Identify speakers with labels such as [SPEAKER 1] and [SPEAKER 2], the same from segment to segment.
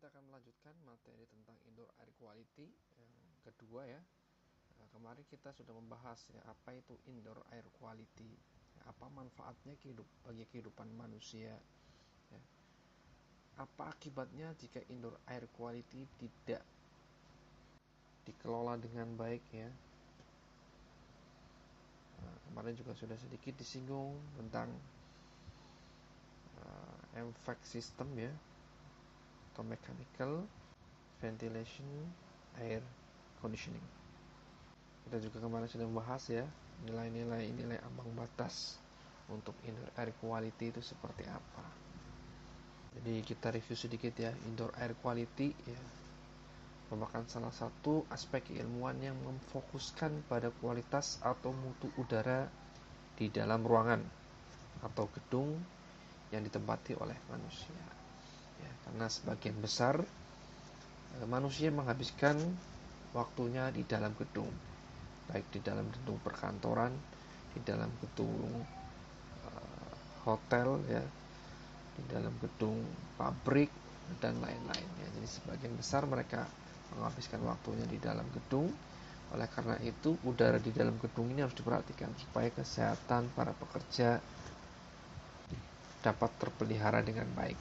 [SPEAKER 1] kita akan melanjutkan materi tentang indoor air quality yang kedua ya. Kemarin kita sudah membahas ya apa itu indoor air quality, apa manfaatnya bagi kehidupan manusia, ya. Apa akibatnya jika indoor air quality tidak dikelola dengan baik ya. Kemarin juga sudah sedikit disinggung tentang HVAC system ya, atau mechanical ventilation air conditioning. Kita juga kemarin sudah membahas ya nilai ambang batas untuk indoor air quality itu seperti apa. Jadi kita review sedikit ya. Indoor air quality ya merupakan salah satu aspek keilmuan yang memfokuskan pada kualitas atau mutu udara di dalam ruangan atau gedung yang ditempati oleh manusia ya, karena sebagian besar manusia menghabiskan waktunya di dalam gedung, baik di dalam gedung perkantoran, di dalam gedung hotel ya, di dalam gedung pabrik dan lain-lain ya. Jadi sebagian besar mereka menghabiskan waktunya di dalam gedung. Oleh karena itu udara di dalam gedung ini harus diperhatikan supaya kesehatan para pekerja dapat terpelihara dengan baik.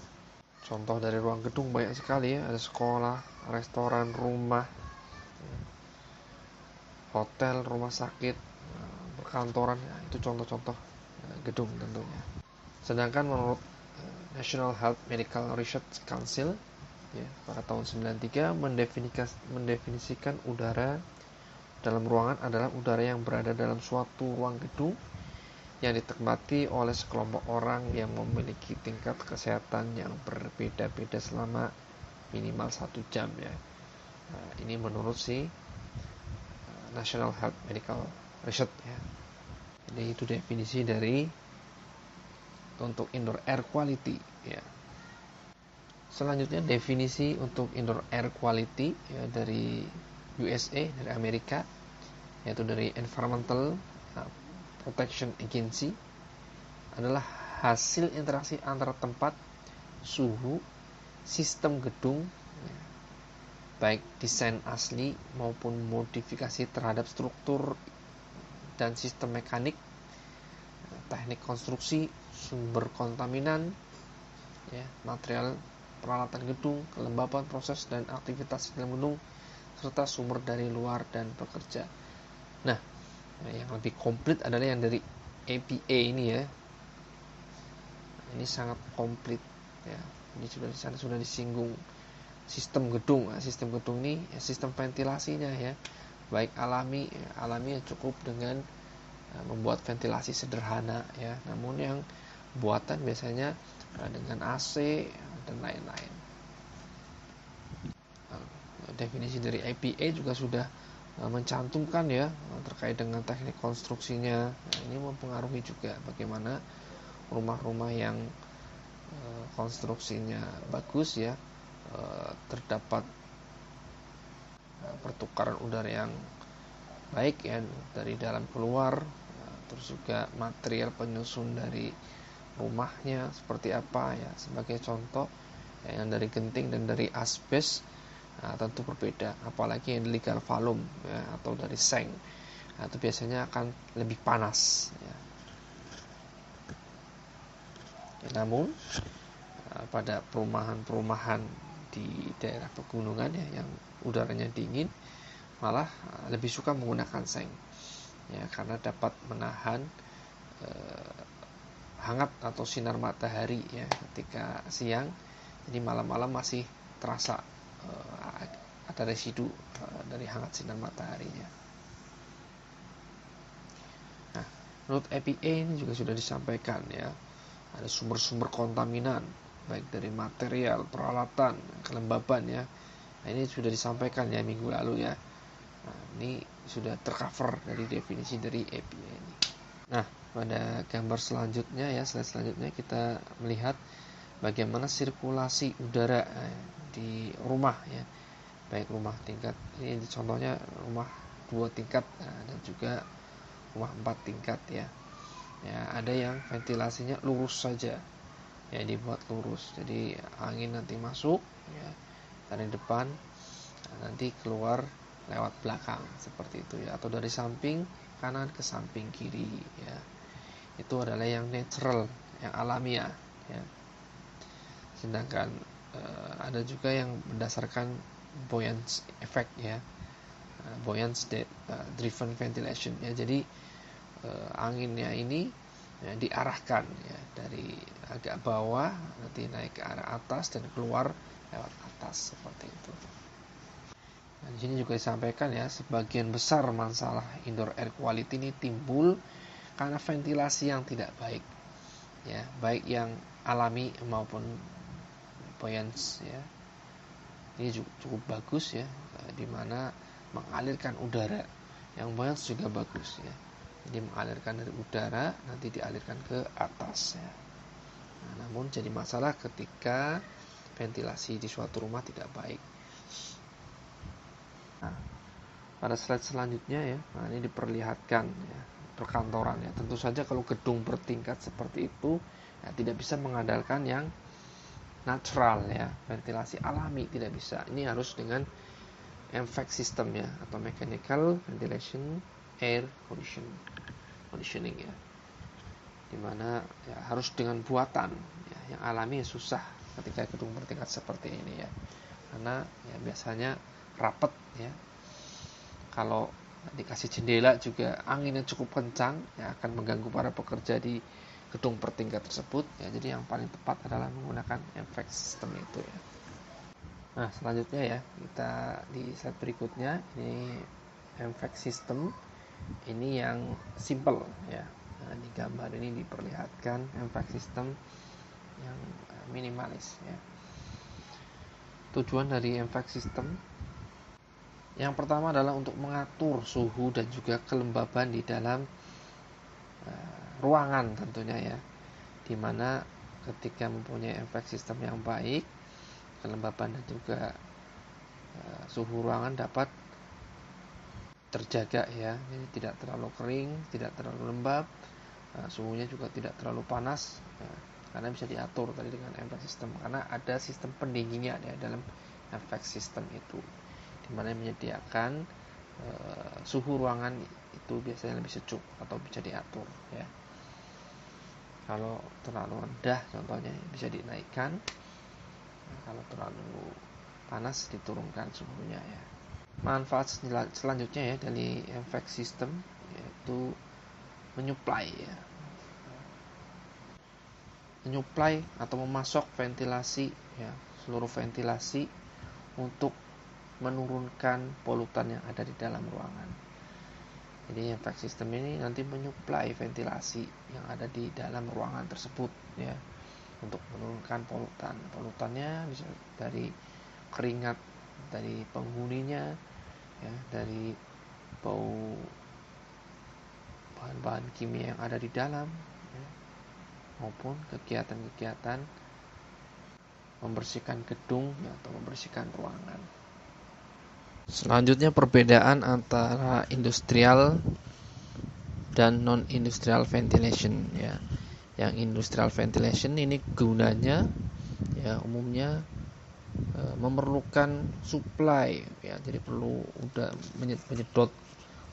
[SPEAKER 1] Contoh dari ruang gedung banyak sekali ya, ada sekolah, restoran, rumah, hotel, rumah sakit, perkantoran ya, itu contoh-contoh gedung tentunya. Sedangkan menurut National Health Medical Research Council ya, pada tahun 1993 mendefinisikan udara dalam ruangan adalah udara yang berada dalam suatu ruang gedung yang dinikmati oleh sekelompok orang yang memiliki tingkat kesehatan yang berbeda-beda selama minimal 1 jam ya. Ini menurut National Health Medical Research ya. Jadi itu definisi dari untuk indoor air quality ya. Selanjutnya definisi untuk indoor air quality ya, dari USA, dari Amerika, yaitu dari Environmental Protection Agency, adalah hasil interaksi antara tempat, suhu, sistem gedung, baik desain asli maupun modifikasi terhadap struktur dan sistem mekanik, teknik konstruksi, sumber kontaminan, ya, material peralatan gedung, kelembapan proses dan aktivitas dalam gedung, serta sumber dari luar dan pekerja. Nah, yang lebih komplit adalah yang dari APA ini ya. Ini sangat komplit ya. Ini sudah disinggung sistem gedung. Sistem gedung ini ya, sistem ventilasinya ya, baik alami ya, cukup dengan membuat ventilasi sederhana ya. Namun yang buatan biasanya dengan AC dan lain-lain. Definisi dari APA juga sudah mencantumkan ya terkait dengan teknik konstruksinya. Ini mempengaruhi juga bagaimana rumah-rumah yang konstruksinya bagus ya, terdapat pertukaran udara yang baik ya dari dalam keluar, terus juga material penyusun dari rumahnya seperti apa ya. Sebagai contoh yang dari genting dan dari asbes tentu berbeda, apalagi yang dari galvalum ya, atau dari seng itu biasanya akan lebih panas ya. Namun pada perumahan-perumahan di daerah pegunungan ya, yang udaranya dingin, malah lebih suka menggunakan seng ya, karena dapat menahan hangat atau sinar matahari ya ketika siang. Jadi malam-malam masih terasa ada residu dari hangat sinar mataharinya. Nah, menurut EPA ini juga sudah disampaikan ya, ada sumber-sumber kontaminan baik dari material, peralatan, kelembaban ya. Nah, ini sudah disampaikan ya minggu lalu ya. Nah, ini sudah tercover dari definisi dari EPA ini. Nah, pada gambar selanjutnya ya, slide selanjutnya kita melihat bagaimana sirkulasi udara di rumah ya, baik rumah tingkat, ini contohnya rumah 2 tingkat dan juga rumah 4 tingkat ya. Ya, ada yang ventilasinya lurus saja ya, dibuat lurus, jadi angin nanti masuk ya, dari depan nanti keluar lewat belakang seperti itu ya, atau dari samping kanan ke samping kiri ya. Itu adalah yang natural, yang alamiah ya. Sedangkan ada juga yang berdasarkan buoyance effect ya, buoyance driven ventilation ya. Jadi anginnya ini ya, diarahkan ya dari agak bawah nanti naik ke arah atas dan keluar lewat atas seperti itu. Nah, di sini juga disampaikan ya, sebagian besar masalah indoor air quality ini timbul karena ventilasi yang tidak baik ya, baik yang alami maupun buoyance ya. Ini cukup bagus ya, di mana mengalirkan udara. Yang buoyance juga bagus ya. Jadi mengalirkan dari udara nanti dialirkan ke atas ya. Nah, namun jadi masalah ketika ventilasi di suatu rumah tidak baik. Nah, pada slide selanjutnya ya, nah ini diperlihatkan ya, perkantoran ya. Tentu saja kalau gedung bertingkat seperti itu ya, tidak bisa mengandalkan yang natural ya, ventilasi alami tidak bisa. Ini harus dengan HVAC system ya, atau mechanical ventilation air conditioning ya, dimana ya, harus dengan buatan ya, yang alami susah ketika gedung bertingkat seperti ini ya, karena ya, biasanya rapet ya. Kalau dikasih jendela juga anginnya cukup kencang ya, akan mengganggu para pekerja di gedung bertingkat tersebut ya. Jadi yang paling tepat adalah menggunakan HVAC system itu ya. Nah, selanjutnya ya, kita di slide berikutnya ini HVAC system ini yang simple ya. Nah, di gambar ini diperlihatkan HVAC system yang minimalis ya. Tujuan dari HVAC system yang pertama adalah untuk mengatur suhu dan juga kelembaban di dalam ruangan tentunya ya, dimana ketika mempunyai HVAC system yang baik, kelembaban dan juga suhu ruangan dapat terjaga ya, jadi tidak terlalu kering, tidak terlalu lembab, suhunya juga tidak terlalu panas ya, karena bisa diatur tadi dengan HVAC system, karena ada sistem pendinginnya ya dalam HVAC system itu, dimana menyediakan suhu ruangan itu biasanya lebih sejuk atau bisa diatur ya. Kalau terlalu rendah contohnya bisa dinaikkan, kalau terlalu panas diturunkan suhunya ya. Manfaat selanjutnya ya dari HVAC system yaitu menyuplai ya, menyuplai atau memasok ventilasi ya, seluruh ventilasi untuk menurunkan polutan yang ada di dalam ruangan. Jadi HVAC system ini nanti menyuplai ventilasi yang ada di dalam ruangan tersebut ya, untuk menurunkan polutan. Polutannya bisa dari keringat dari penghuninya ya, dari bau bahan-bahan kimia yang ada di dalam ya, maupun kegiatan-kegiatan membersihkan gedung ya, atau membersihkan ruangan. Selanjutnya perbedaan antara industrial dan non-industrial ventilation ya. Yang industrial ventilation ini gunanya ya umumnya memerlukan supply ya, jadi perlu menyedot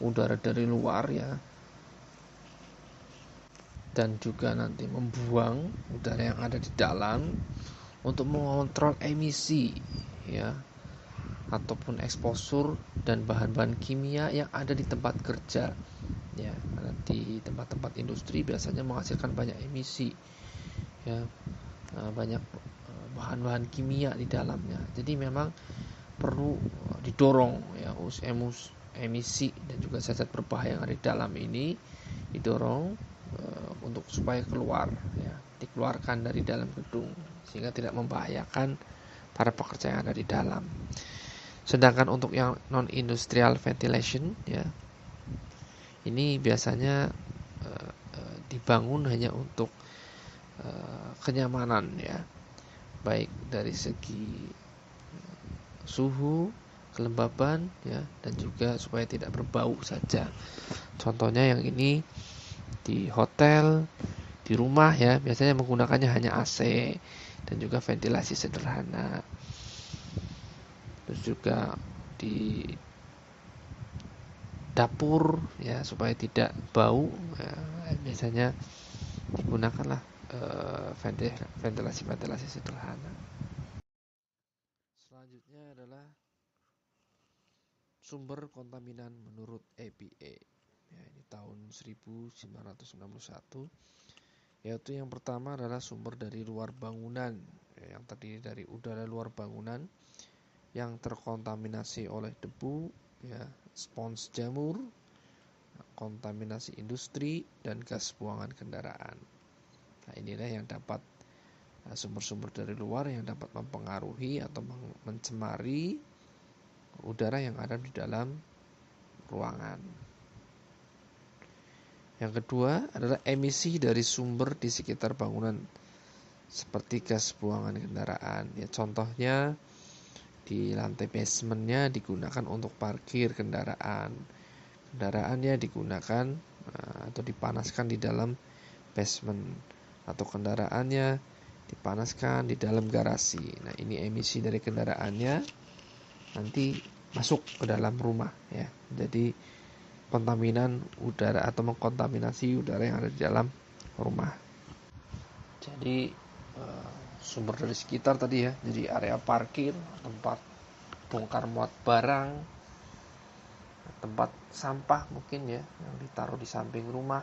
[SPEAKER 1] udara dari luar ya, dan juga nanti membuang udara yang ada di dalam untuk mengontrol emisi ya, ataupun eksposur dan bahan-bahan kimia yang ada di tempat kerja ya. Karena di tempat-tempat industri biasanya menghasilkan banyak emisi ya, banyak bahan-bahan kimia di dalamnya. Jadi memang perlu didorong ya, emisi dan juga zat-zat berbahaya yang ada di dalam ini didorong untuk supaya keluar ya, dikeluarkan dari dalam gedung sehingga tidak membahayakan para pekerja yang ada di dalam. Sedangkan untuk yang non-industrial ventilation ya, ini biasanya dibangun hanya untuk kenyamanan ya, baik dari segi suhu, kelembaban ya, dan juga supaya tidak berbau saja. Contohnya yang ini di hotel, di rumah ya, biasanya menggunakannya hanya AC dan juga ventilasi sederhana. terus juga di dapur ya supaya tidak bau ya, biasanya digunakanlah ventilasi sederhana. Selanjutnya adalah sumber kontaminan menurut EPA ya, ini tahun 1991, yaitu yang pertama adalah sumber dari luar bangunan ya, yang terdiri dari udara luar bangunan yang terkontaminasi oleh debu ya, spons jamur, kontaminasi industri, dan gas buangan kendaraan. Nah, inilah yang dapat sumber-sumber dari luar yang dapat mempengaruhi atau mencemari udara yang ada di dalam ruangan. Yang kedua adalah emisi dari sumber di sekitar bangunan seperti gas buangan kendaraan. Ya, contohnya di lantai basementnya digunakan untuk parkir kendaraan. Kendaraannya digunakan atau dipanaskan di dalam basement, atau kendaraannya dipanaskan di dalam garasi. Nah, ini emisi dari kendaraannya nanti masuk ke dalam rumah ya. Jadi kontaminan udara atau mengkontaminasi udara yang ada di dalam rumah. Jadi sumber dari sekitar tadi ya, jadi area parkir, tempat bongkar muat barang, tempat sampah mungkin ya yang ditaruh di samping rumah,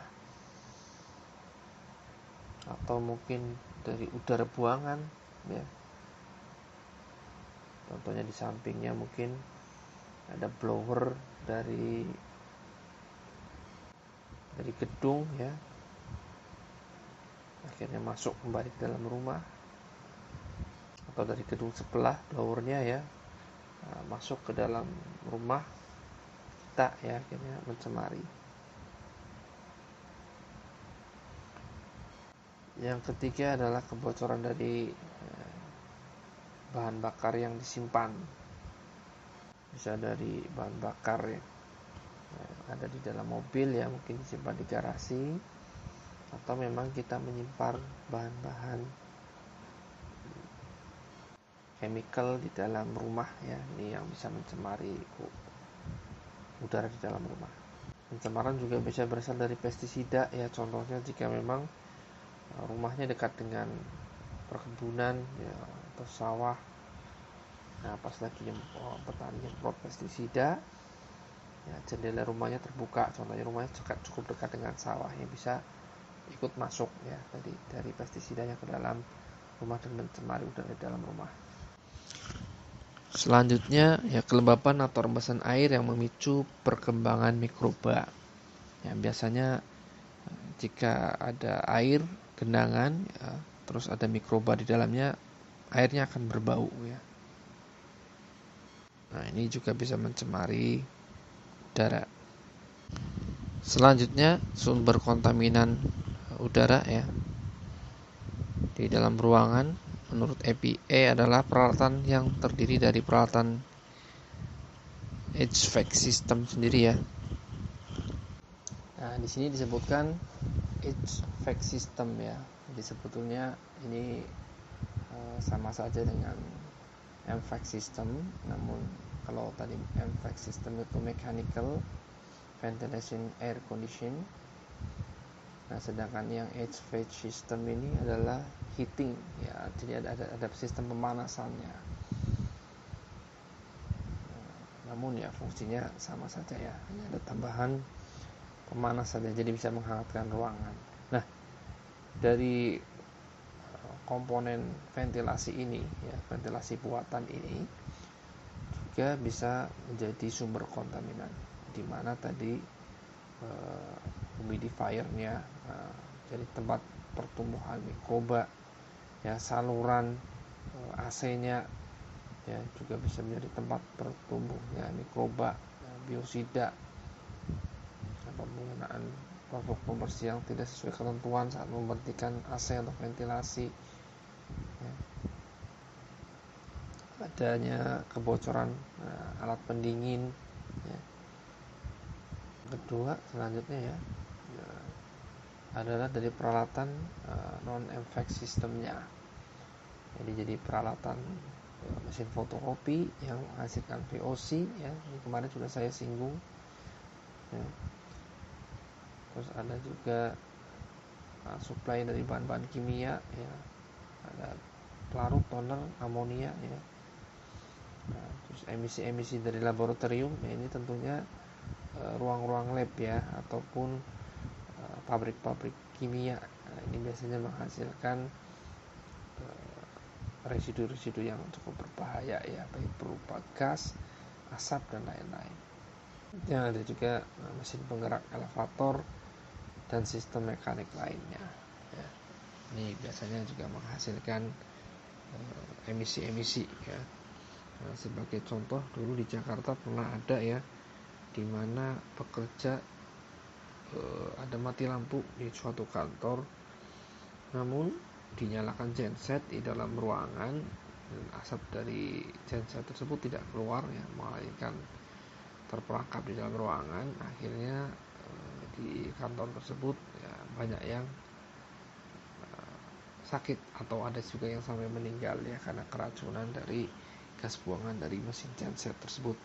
[SPEAKER 1] atau mungkin dari udara buangan ya. Contohnya di sampingnya mungkin ada blower dari gedung ya, akhirnya masuk kembali ke dalam rumah, atau dari gedung sebelah blowernya ya masuk ke dalam rumah kita ya, akhirnya mencemari. Yang ketiga adalah kebocoran dari bahan bakar yang disimpan, bisa dari bahan bakar ya ada di dalam mobil ya, mungkin disimpan di garasi, atau memang kita menyimpan bahan-bahan chemical di dalam rumah ya, ini yang bisa mencemari udara di dalam rumah. Pencemaran juga bisa berasal dari pestisida ya, contohnya jika memang rumahnya dekat dengan perkebunan ya, atau sawah. Nah, pas lagi petani nyemprot pestisida ya, jendela rumahnya terbuka, contohnya rumahnya cukup dekat dengan sawah, yang bisa ikut masuk ya dari pestisidanya ke dalam rumah dan mencemari udara di dalam rumah. Selanjutnya ya, kelembapan atau rembesan air yang memicu perkembangan mikroba. Ya, biasanya jika ada air genangan ya, terus ada mikroba di dalamnya, airnya akan berbau ya. Nah, ini juga bisa mencemari udara. Selanjutnya sumber kontaminan udara ya di dalam ruangan menurut EPA adalah peralatan yang terdiri dari peralatan HVAC system sendiri ya. Nah, di sini disebutkan HVAC system ya. Jadi sebetulnya ini sama saja dengan MVAC system, namun kalau tadi MVAC system itu mechanical ventilation air condition. Nah, sedangkan yang HVAC system ini adalah heating ya, jadi ada sistem pemanasannya. Namun ya fungsinya sama saja ya, hanya ada tambahan pemanas saja, jadi bisa menghangatkan ruangan. Nah, dari komponen ventilasi ini ya, ventilasi buatan ini juga bisa menjadi sumber kontaminan, di mana tadi humidifiernya jadi tempat pertumbuhan mikroba ya, saluran AC-nya ya juga bisa menjadi tempat bertumbuhnya mikroba ya, biosida, penggunaan produk pembersih yang tidak sesuai ketentuan saat memberhentikan AC atau ventilasi ya. Adanya kebocoran alat pendingin ya. Kedua selanjutnya ya adalah dari peralatan non-MVAC sistemnya. Jadi peralatan mesin fotokopi yang menghasilkan VOC ya, ini kemarin sudah saya singgung ya. Terus ada juga supply dari bahan-bahan kimia ya, ada pelarut, toner, amonia ya. Nah, terus emisi-emisi dari laboratorium ya, ini tentunya ruang-ruang lab ya, ataupun pabrik-pabrik kimia. Nah, ini biasanya menghasilkan residu-residu yang cukup berbahaya ya, baik berupa gas, asap dan lain-lain. Yang ada juga mesin penggerak elevator dan sistem mekanik lainnya ya. Ini biasanya juga menghasilkan emisi-emisi ya. Nah, sebagai contoh, dulu di Jakarta pernah ada ya, di mana pekerja ada mati lampu di suatu kantor, namun dinyalakan genset di dalam ruangan dan asap dari genset tersebut tidak keluar ya, melainkan terperangkap di dalam ruangan. Akhirnya di kantor tersebut ya, banyak yang sakit atau ada juga yang sampai meninggal ya, karena keracunan dari gas buangan dari mesin genset tersebut.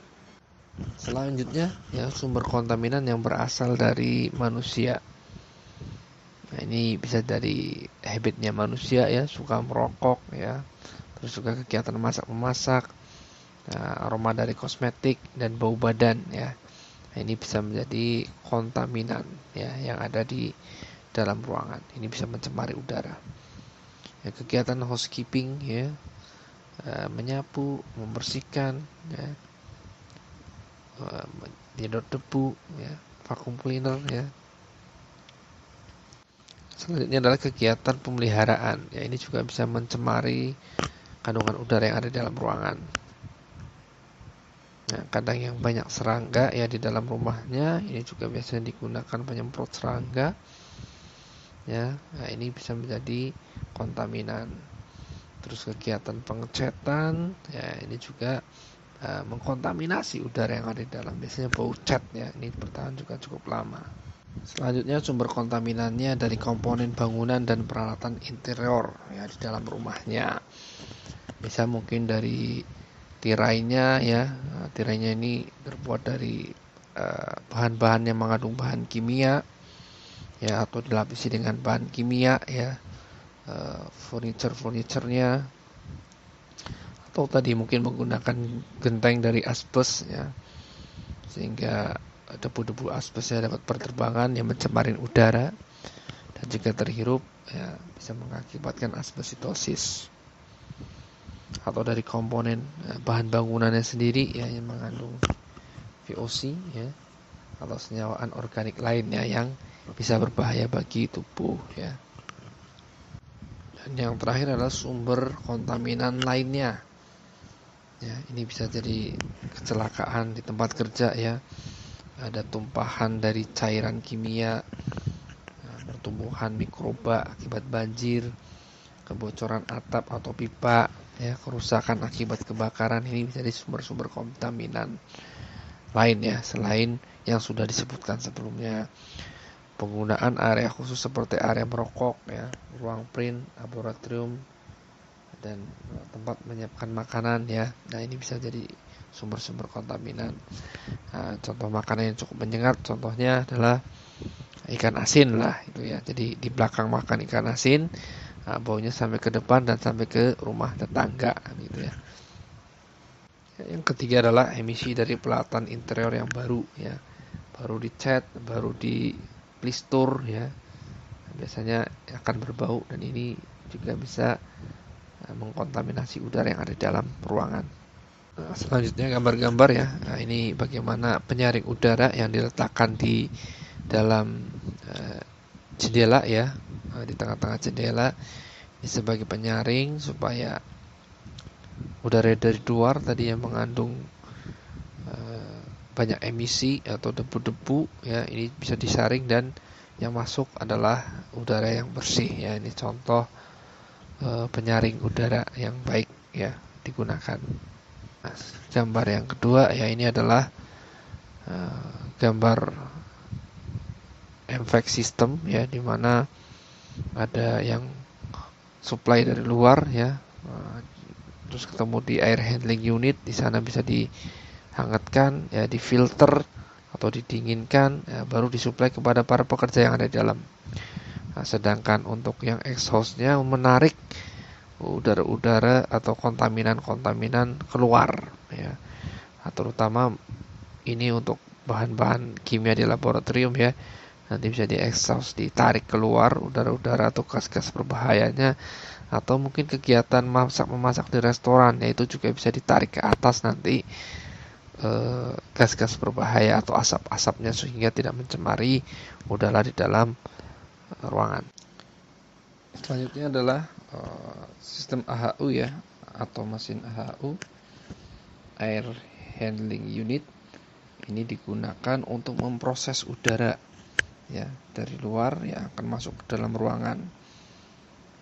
[SPEAKER 1] Selanjutnya ya, sumber kontaminan yang berasal dari manusia. Nah, ini bisa dari habitnya manusia ya, suka merokok ya, terus juga kegiatan masak-memasak, aroma dari kosmetik dan bau badan ya. Nah, ini bisa menjadi kontaminan ya, yang ada di dalam ruangan. Ini bisa mencemari udara. Ya, kegiatan housekeeping ya, menyapu, membersihkan ya, menyedot debu ya, vacuum cleaner ya. Selanjutnya adalah kegiatan pemeliharaan ya, ini juga bisa mencemari kandungan udara yang ada di dalam ruangan. Nah, kadang yang banyak serangga ya di dalam rumahnya, ini juga biasanya digunakan penyemprot serangga ya. Nah, ini bisa menjadi kontaminan. Terus kegiatan pengecatan ya, ini juga mengkontaminasi udara yang ada di dalam, biasanya bau cat ya, ini bertahan juga cukup lama. Selanjutnya sumber kontaminannya dari komponen bangunan dan peralatan interior ya di dalam rumahnya. Bisa mungkin dari tirainya ya, tirainya ini terbuat dari bahan-bahan yang mengandung bahan kimia ya, atau dilapisi dengan bahan kimia ya, furniture-nya, atau tadi mungkin menggunakan genteng dari asbes ya, sehingga debu-debu asbesnya dapat berterbangan yang mencemari udara dan jika terhirup ya, bisa mengakibatkan asbesitosis. Atau dari komponen bahan bangunannya sendiri ya, yang mengandung VOC ya, atau senyawa anorganik lainnya yang bisa berbahaya bagi tubuh ya. Dan yang terakhir adalah sumber kontaminan lainnya. Ya, ini bisa jadi kecelakaan di tempat kerja ya. Ada tumpahan dari cairan kimia, pertumbuhan mikroba akibat banjir, kebocoran atap atau pipa ya, kerusakan akibat kebakaran. Ini bisa jadi sumber-sumber kontaminan lain ya, selain yang sudah disebutkan sebelumnya. Penggunaan area khusus seperti area merokok ya, ruang print, laboratorium, dan tempat menyiapkan makanan ya. Nah, ini bisa jadi sumber-sumber kontaminan. Nah, contoh makanan yang cukup menyengat contohnya adalah ikan asin lah itu ya. Jadi di belakang makan ikan asin, baunya sampai ke depan dan sampai ke rumah tetangga gitu ya. Yang ketiga adalah emisi dari peralatan interior yang baru ya, baru dicat, baru di plistur ya, biasanya akan berbau dan ini juga bisa mengkontaminasi udara yang ada di dalam ruangan. Selanjutnya gambar-gambar ya. Nah, ini bagaimana penyaring udara yang diletakkan di dalam jendela ya, di tengah-tengah jendela. Ini sebagai penyaring supaya udara dari luar tadi yang mengandung banyak emisi atau debu-debu ya, ini bisa disaring dan yang masuk adalah udara yang bersih ya. Ini contoh penyaring udara yang baik ya digunakan. Nah, gambar yang kedua ya, ini adalah gambar HVAC system ya, dimana ada yang supply dari luar ya, terus ketemu di air handling unit, di sana bisa dihangatkan, ya, difilter atau didinginkan, ya, baru disuplai kepada para pekerja yang ada di dalam. Nah, sedangkan untuk yang exhaustnya menarik udara-udara atau kontaminan-kontaminan keluar, ya. Terutama ini untuk bahan-bahan kimia di laboratorium, ya. Nanti bisa di-exhaust, ditarik keluar udara-udara atau gas-gas berbahayanya, atau mungkin kegiatan memasak di restoran, yaitu juga bisa ditarik ke atas nanti gas-gas berbahaya atau asap-asapnya sehingga tidak mencemari udara di dalam ruangan. Selanjutnya adalah sistem AHU, ya, atau mesin AHU, air handling unit. Ini digunakan untuk memproses udara, ya, dari luar yang akan masuk ke dalam ruangan,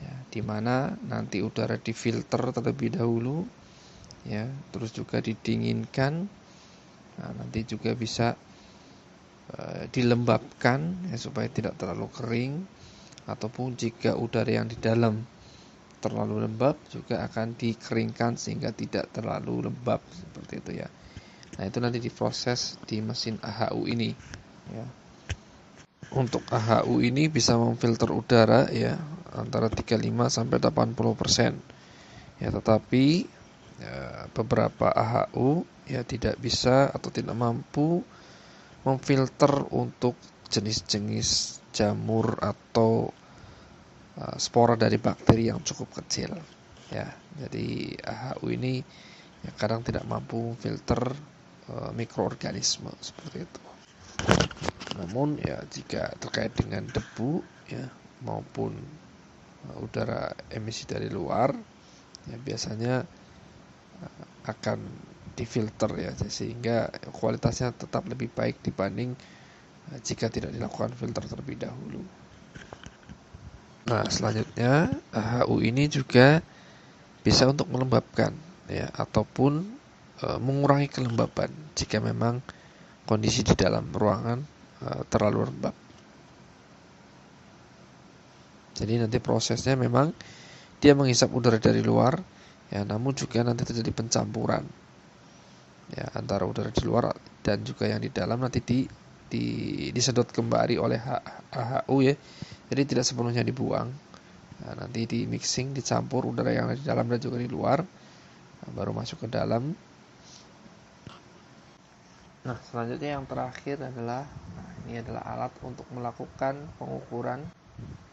[SPEAKER 1] ya, di mana nanti udara difilter terlebih dahulu, ya, terus juga didinginkan. Nah, nanti juga bisa dilembabkan, ya, supaya tidak terlalu kering, ataupun jika udara yang di dalam terlalu lembab juga akan dikeringkan sehingga tidak terlalu lembab, seperti itu, ya. Nah, itu nanti diproses di mesin AHU ini, ya. Untuk AHU ini bisa memfilter udara, ya, antara 35 sampai 80%. Ya, tetapi beberapa AHU, ya, tidak bisa atau tidak mampu memfilter untuk jenis-jenis jamur atau spora dari bakteri yang cukup kecil, ya. Jadi AHU ini, ya, kadang tidak mampu memfilter mikroorganisme, seperti itu. Namun, ya, jika terkait dengan debu, ya, maupun udara emisi dari luar, ya, biasanya akan difilter, ya, sehingga kualitasnya tetap lebih baik dibanding jika tidak dilakukan filter terlebih dahulu. Nah, selanjutnya AHU ini juga bisa untuk melembabkan, ya, ataupun mengurangi kelembaban jika memang kondisi di dalam ruangan terlalu lembab. Jadi nanti prosesnya memang dia menghisap udara dari luar, ya, namun juga nanti terjadi pencampuran, ya, antara udara di luar dan juga yang di dalam, nanti disedot kembali oleh AHU, ya. Jadi tidak sepenuhnya dibuang. Nah, nanti di mixing, dicampur udara yang ada di dalam dan juga di luar, baru masuk ke dalam. Nah, selanjutnya yang terakhir adalah, ini adalah alat untuk melakukan pengukuran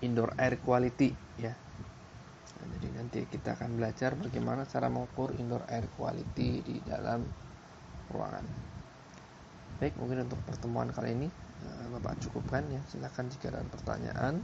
[SPEAKER 1] indoor air quality, ya. Nah, jadi nanti kita akan belajar bagaimana cara mengukur indoor air quality di dalam ruangan. Baik, mungkin untuk pertemuan kali ini Bapak cukupkan, ya. Silakan jika ada pertanyaan.